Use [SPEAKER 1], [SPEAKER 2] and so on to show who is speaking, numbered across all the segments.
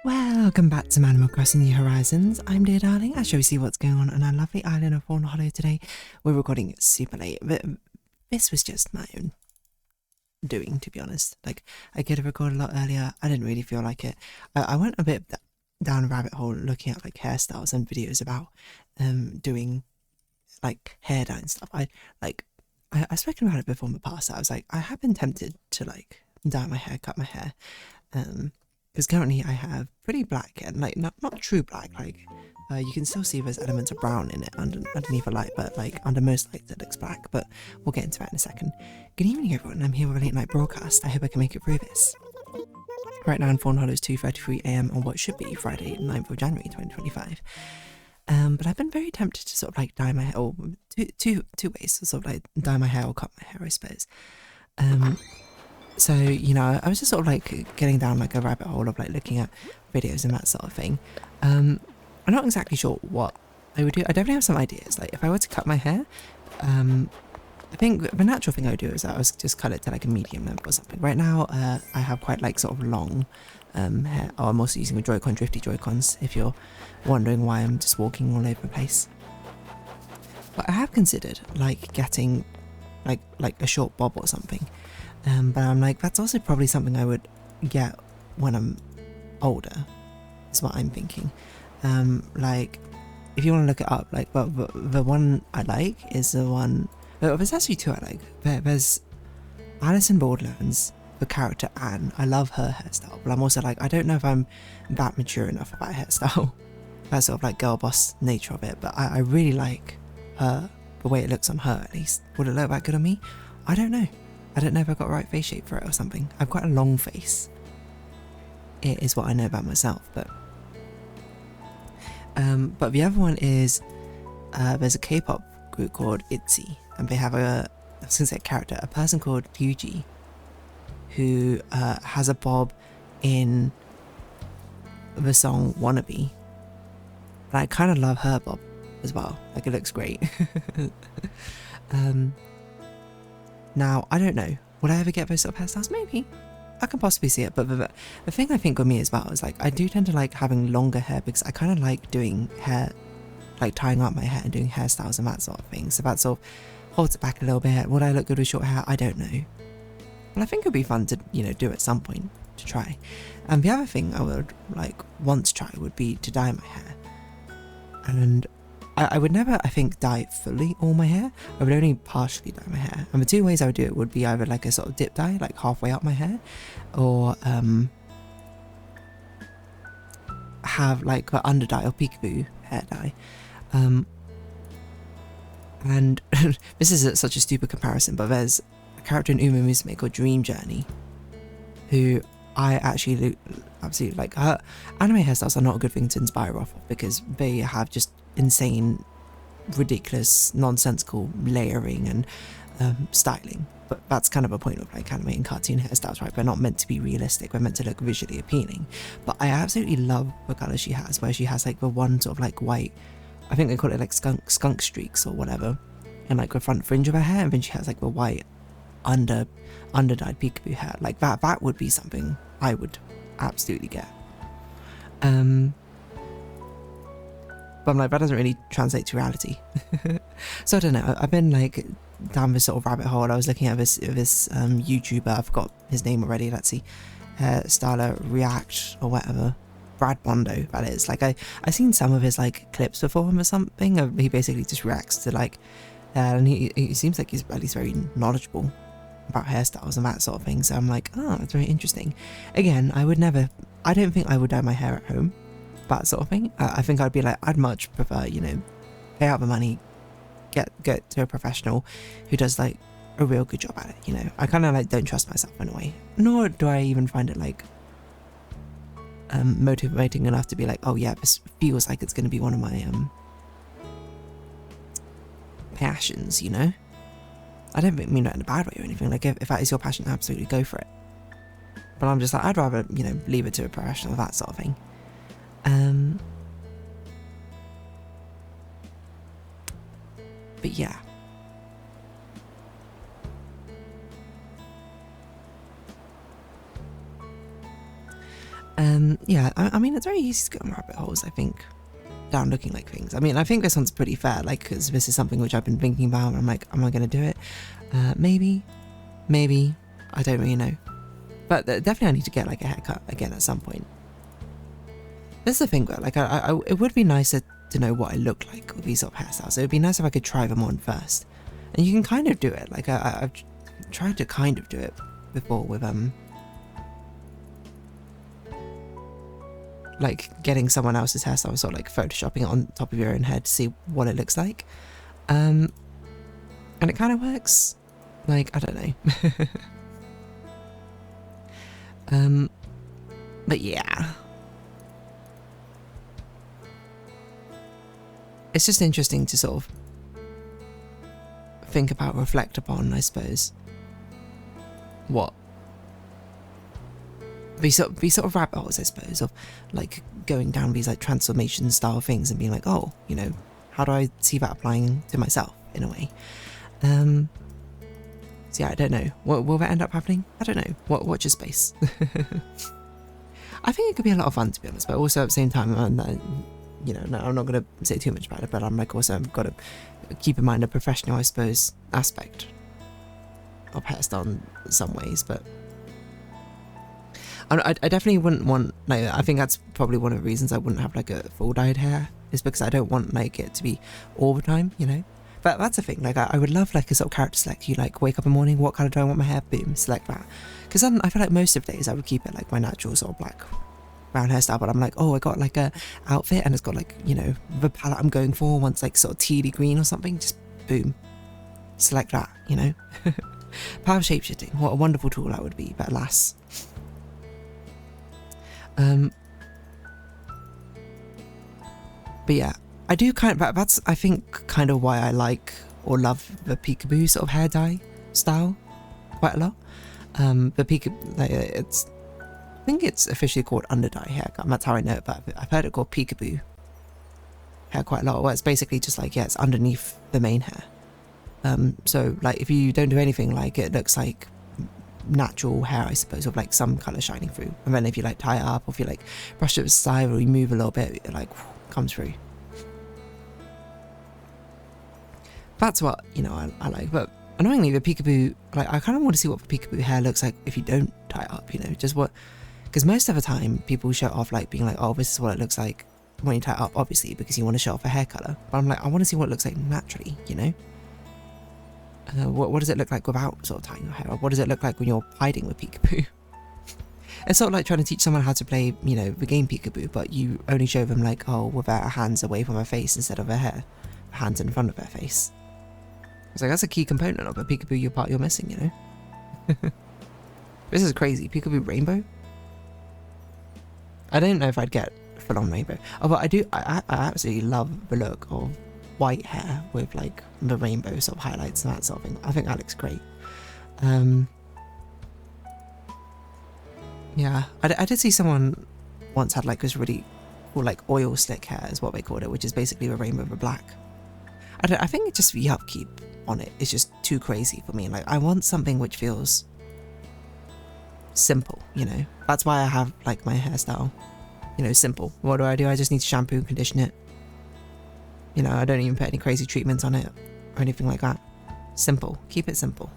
[SPEAKER 1] Welcome back to Animal Crossing New Horizons. I'm Dear Darling. I shall we see what's going on our lovely island of Fawnhallow today. We're recording it super late, but this was just my own doing, to be honest. Like, I could have recorded a lot earlier. I didn't really feel like it. I went a bit down a rabbit hole looking at like hairstyles and videos about doing like hair dye and stuff. I've spoken about it before in the past. I was like, I have been tempted to like dye my hair, cut my hair. Because currently I have pretty black and like not true black, like you can still see there's elements of brown in it underneath the light, but like under most lights it looks black, but we'll get into that in a second. Good evening everyone, I'm here with a late night broadcast. I hope I can make it through this. Right now in Fawnhallow it's 2:33 AM on what should be Friday 9th of January 2025. But I've been very tempted to sort of like dye my hair, or two ways to sort of like dye my hair or cut my hair, I suppose. So, you know, I was just sort of like getting down like a rabbit hole of like looking at videos and that sort of thing. I'm not exactly sure what I would do. I definitely have some ideas. Like if I were to cut my hair, I think the natural thing I would do is I would just cut it to like a medium length or something. Right now, I have quite like sort of long hair. Oh, I'm also using a Joy-Con, drifty Joy-Cons, if you're wondering why I'm just walking all over the place. But I have considered like getting like a short bob or something. But I'm like, that's also probably something I would get when I'm older, is what I'm thinking. Like, if you want to look it up, like, the one I like is the one, there's actually two I like. There's Alice in Borderlands, the character Anne. I love her hairstyle, but I'm also like, I don't know if I'm that mature enough about hairstyle. That sort of like girl boss nature of it, but I really like her, the way it looks on her at least. Would it look that good on me? I don't know. I don't know if I've got the right face shape for it or something. I've quite a long face. It is what I know about myself, but the other one is there's a K-pop group called ITZY, and they have I was gonna say a character, a person called Ryuji, who has a bob in the song Wannabe. And I kind of love her bob as well. Like it looks great. Now, I don't know, would I ever get those sort of hairstyles? Maybe. I can possibly see it, but the thing I think with me as well is like, I do tend to like having longer hair because I kind of like doing hair, like tying up my hair and doing hairstyles and that sort of thing. So that sort of holds it back a little bit. Would I look good with short hair? I don't know. But I think it would be fun to, you know, do at some point to try. And the other thing I would like want to try would be to dye my hair. And I would never, I think, dye fully all my hair. I would only partially dye my hair. And the two ways I would do it would be either like a sort of dip dye, like halfway up my hair, or have like the under dye or peekaboo hair dye. And this is such a stupid comparison, but there's a character in Uma Musume called Dream Journey, who I actually absolutely like. Her anime hairstyles are not a good thing to inspire off of because they have just insane, ridiculous, nonsensical layering and styling. But that's kind of a point of like anime and cartoon hairstyles, right? They're not meant to be realistic, they're meant to look visually appealing. But I absolutely love the colour she has, where she has like the one sort of like white, I think they call it like skunk streaks or whatever, and like the front fringe of her hair, and then she has like the white underdyed peekaboo hair. Like that would be something I would absolutely get. But I'm like, that doesn't really translate to reality. So I don't know, I've been like down this sort of rabbit hole. I was looking at this YouTuber, I forgot his name already, let's see, Hairstyler React or whatever, Brad Bondo, that is. Like I've seen some of his like clips before him or something. He basically just reacts to like, and he seems like he's at least very knowledgeable about hairstyles and that sort of thing. So I'm like, oh, that's very interesting. Again, I don't think I would dye my hair at home, that sort of thing. I think I'd be like, I'd much prefer, you know, pay out the money, get to a professional who does like a real good job at it, you know. I kind of like don't trust myself in a way, nor do I even find it like motivating enough to be like, oh yeah, this feels like it's going to be one of my passions, you know. I don't mean that in a bad way or anything. Like if that is your passion, absolutely go for it. But I'm just like, I'd rather, you know, leave it to a professional, that sort of thing. But yeah. Yeah, I mean, it's very easy to go on rabbit holes, I think, down looking like things. I mean, I think this one's pretty fair, like, because this is something which I've been thinking about, and I'm like, am I going to do it? Maybe, I don't really know. But definitely I need to get, like, a haircut again at some point. This is the thing, though, like, it would be nicer to know what I look like with these sort of hairstyles. It would be nice if I could try them on first. And you can kind of do it, like, I've tried to kind of do it before with, like getting someone else's hairstyle, sort of like photoshopping it on top of your own head to see what it looks like. And it kind of works. Like, I don't know. But yeah. It's just interesting to sort of think about, reflect upon, I suppose. What? These sort of rabbit holes, I suppose, of like going down these like transformation style things and being like, oh, you know, how do I see that applying to myself in a way? So yeah, I don't know. Will that end up happening? I don't know. Watch your space. I think it could be a lot of fun, to be honest, but also at the same time, you know, no, I'm not going to say too much about it, but I'm like also I've got to keep in mind a professional, I suppose, aspect of hairstyle in some ways, but I definitely wouldn't want, like, I think that's probably one of the reasons I wouldn't have like a full dyed hair, is because I don't want like it to be all the time, you know. But that's the thing, like I would love like a sort of character select. You like wake up in the morning, what colour do I want my hair? Boom, select that. Because then I feel like most of the days I would keep it like my natural sort of black brown hairstyle, but I'm like, oh, I got like a outfit and it's got like, you know, the palette I'm going for, one's like sort of tealy green or something, just boom, select that, you know. Power shapeshifting, what a wonderful tool that would be, but alas. But yeah, I do kind of, that's I think kind of why I like or love the peekaboo sort of hair dye style quite a lot. The peekaboo, like, it's, I think it's officially called under dye haircut, and that's how I know it, but I've heard it called peekaboo hair quite a lot, where it's basically just like, yeah, it's underneath the main hair. So like if you don't do anything, like it looks like natural hair, I suppose, with like some colour shining through, and then if you like tie it up, or if you like brush it with style or you move a little bit, it like comes through. That's what, you know, I like. But annoyingly, the peekaboo, like I kind of want to see what the peekaboo hair looks like if you don't tie it up, you know, just what, because most of the time people show off like being like, oh, this is what it looks like when you tie it up, obviously because you want to show off a hair colour, but I'm like, I want to see what it looks like naturally, you know. What does it look like without sort of tying your hair? Or what does it look like when you're hiding with peekaboo? It's sort of like trying to teach someone how to play, you know, the game peekaboo, but you only show them like, oh, with their hands away from their face instead of their hair, hands in front of their face. It's like, that's a key component of a peekaboo you're missing, you know. This is crazy. Peekaboo rainbow? I don't know if I'd get full on rainbow. Oh, but I absolutely love the look of white hair with like the rainbow sort of highlights and that sort of thing. I think that looks great. Yeah, I did see someone once had like this really cool like oil slick hair is what they called it, which is basically a rainbow with black. I think it's just the upkeep on it is just too crazy for me. Like I want something which feels simple, you know. That's why I have like my hairstyle, you know, simple. What do? I just need to shampoo and condition it. You know, I don't even put any crazy treatments on it or anything like that. Simple. Keep it simple.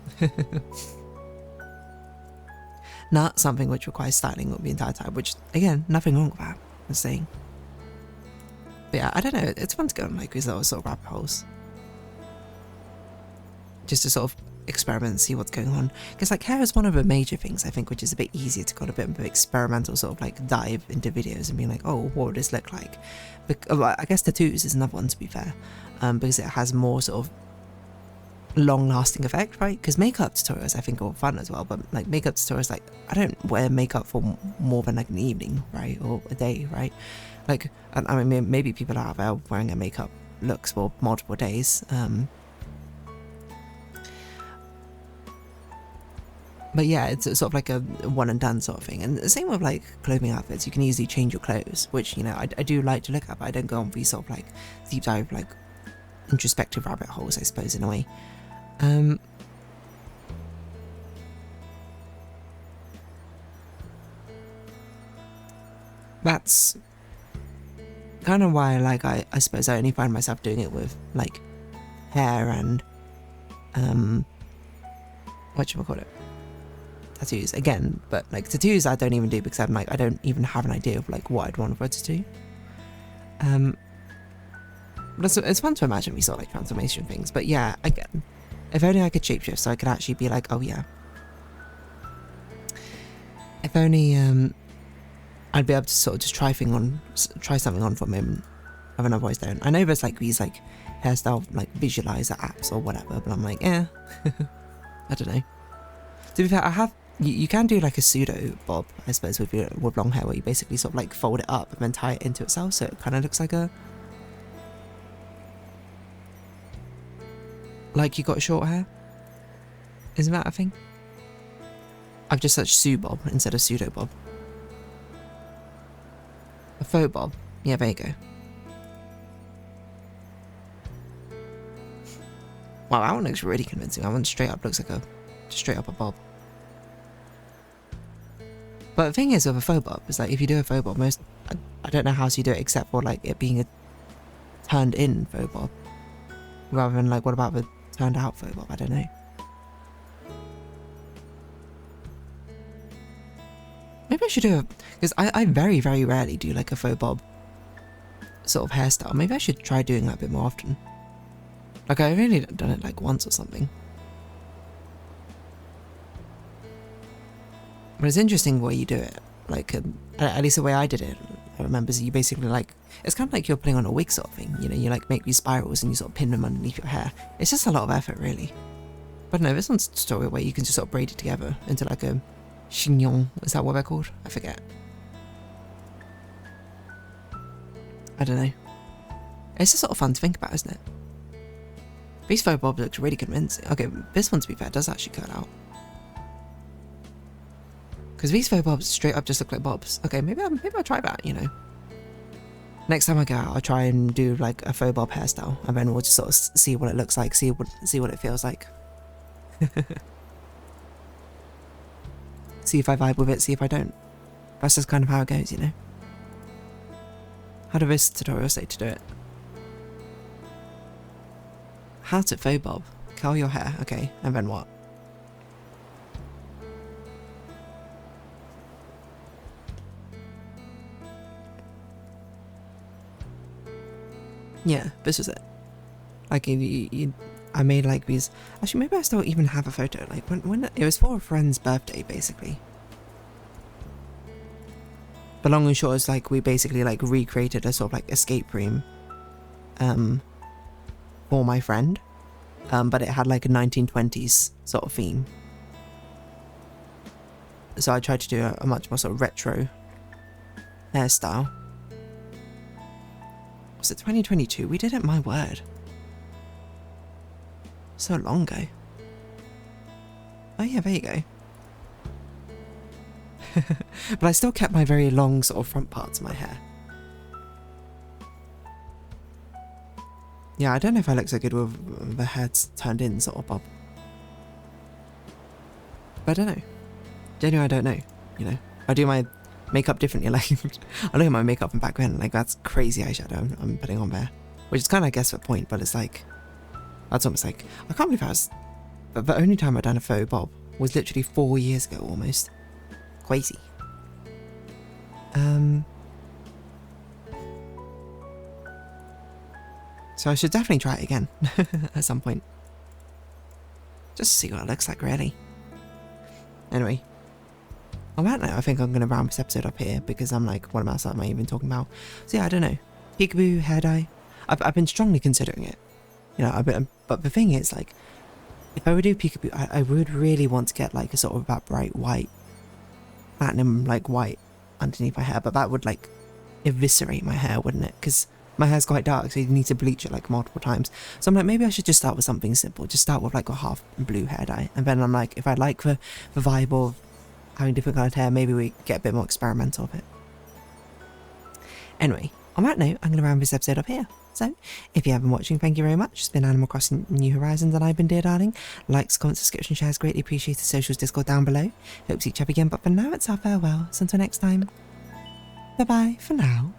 [SPEAKER 1] Not something which requires styling the entire time, which, again, nothing wrong with that, I'm saying. But yeah, I don't know, it's fun to go on like these little sort of rabbit holes. Just to sort of experiment and see what's going on. Because like hair is one of the major things, I think, which is a bit easier to go on a bit of an experimental sort of like dive into videos and being like, oh, what would this look like? I guess tattoos is another one, to be fair, because it has more sort of long-lasting effect, right? Because makeup tutorials I think are fun as well, but like makeup tutorials, like I don't wear makeup for more than like an evening, right, or a day, right? Like I mean, maybe people are out there wearing a makeup looks for multiple days, but yeah, it's sort of like a one and done sort of thing. And the same with like clothing outfits, you can easily change your clothes, which, you know, I do like to look at, but I don't go on these sort of like deep dive like introspective rabbit holes, I suppose, in a way. that's kind of why, like, I suppose I only find myself doing it with, like, hair and, whatchamacallit, tattoos again. But, like, tattoos I don't even do because I'm, like, I don't even have an idea of, like, what I'd want for a tattoo. But it's fun to imagine these sort of, like, transformation things. But yeah, again, if only I could shapeshift so I could actually be like, oh yeah. If only, I'd be able to sort of just try something on for a moment, and then otherwise don't. I know there's like these like hairstyle like visualizer apps or whatever, but I'm like, I don't know. To be fair, you can do like a pseudo bob, I suppose, with long hair, where you basically sort of like fold it up and then tie it into itself, so it kind of looks like you got short hair. Isn't that a thing? I've just searched Sue Bob instead of pseudo bob. A faux bob. Yeah, there you go. Wow, that one looks really convincing. That one straight up looks like straight up a bob. But the thing is with a faux bob, is like if you do a faux bob, I don't know how else you do it except for like it being a turned in faux bob. Rather than like, what about the turned out faux bob? I don't know. Maybe I should do because I very, very rarely do like a faux bob sort of hairstyle. Maybe I should try doing that a bit more often. Like I've only done it like once or something. But it's interesting the way you do it. Like, at least the way I did it, I remember, is you basically like, it's kind of like you're putting on a wig sort of thing. You know, you like make these spirals and you sort of pin them underneath your hair. It's just a lot of effort, really. But no, this one's a tutorial where you can just sort of braid it together into like a chignon. Is that what they're called? I forget. I don't know. It's just sort of fun to think about, isn't it? These faux bobs looks really convincing. Okay, this one, to be fair, does actually cut out. Because these faux bobs straight up just look like bobs. Okay, maybe I'll try that, you know. Next time I go out, I'll try and do like a faux bob hairstyle, and then we'll just sort of see what it looks like, see what it feels like. See if I vibe with it, see if I don't. That's just kind of how it goes, you know. How did this tutorial say to do it? How to faux bob. Curl your hair, okay, and then what? Yeah, this was it. Like, I made like these. Actually, maybe I still even have a photo. Like when it was for a friend's birthday, basically. But long and short is like we basically like recreated a sort of like escape room, for my friend, but it had like a 1920s sort of theme. So I tried to do a much more sort of retro hairstyle. Was it 2022? We did it, my word. So long ago. Oh yeah, there you go. But I still kept my very long sort of front parts of my hair. Yeah, I don't know if I look so good with the heads turned in sort of bob. But I don't know. Genuinely, I don't know. You know, I do my makeup differently. Like, I look at my makeup from back then, like that's crazy eyeshadow I'm putting on there, which is kind of, I guess, the point. But it's like, that's almost like, I can't believe I was. But the only time I'd done a faux bob was literally 4 years ago, almost. Crazy. So I should definitely try it again at some point, just to see what it looks like, really. Anyway. On that note, I think I'm going to round this episode up here because I'm like, what else am I even talking about? So yeah, I don't know. Peekaboo, hair dye. I've been strongly considering it. You know, but the thing is, like, if I would do peekaboo, I would really want to get like a sort of that bright white, platinum like white underneath my hair. But that would like eviscerate my hair, wouldn't it? Because my hair's quite dark, so you need to bleach it like multiple times. So I'm like, maybe I should just start with something simple. Just start with like a half blue hair dye. And then I'm like, if I like the vibe of having different coloured hair, maybe we get a bit more experimental with it. Anyway, on that note, I'm going to round this episode up here. So, if you have been watching, thank you very much. It's been Animal Crossing New Horizons, and I've been Dear Darling. Likes, comments, subscription, shares, greatly appreciated. Socials, Discord down below. Hope to see each other again, but for now, it's our farewell. So until next time, Bye bye for now.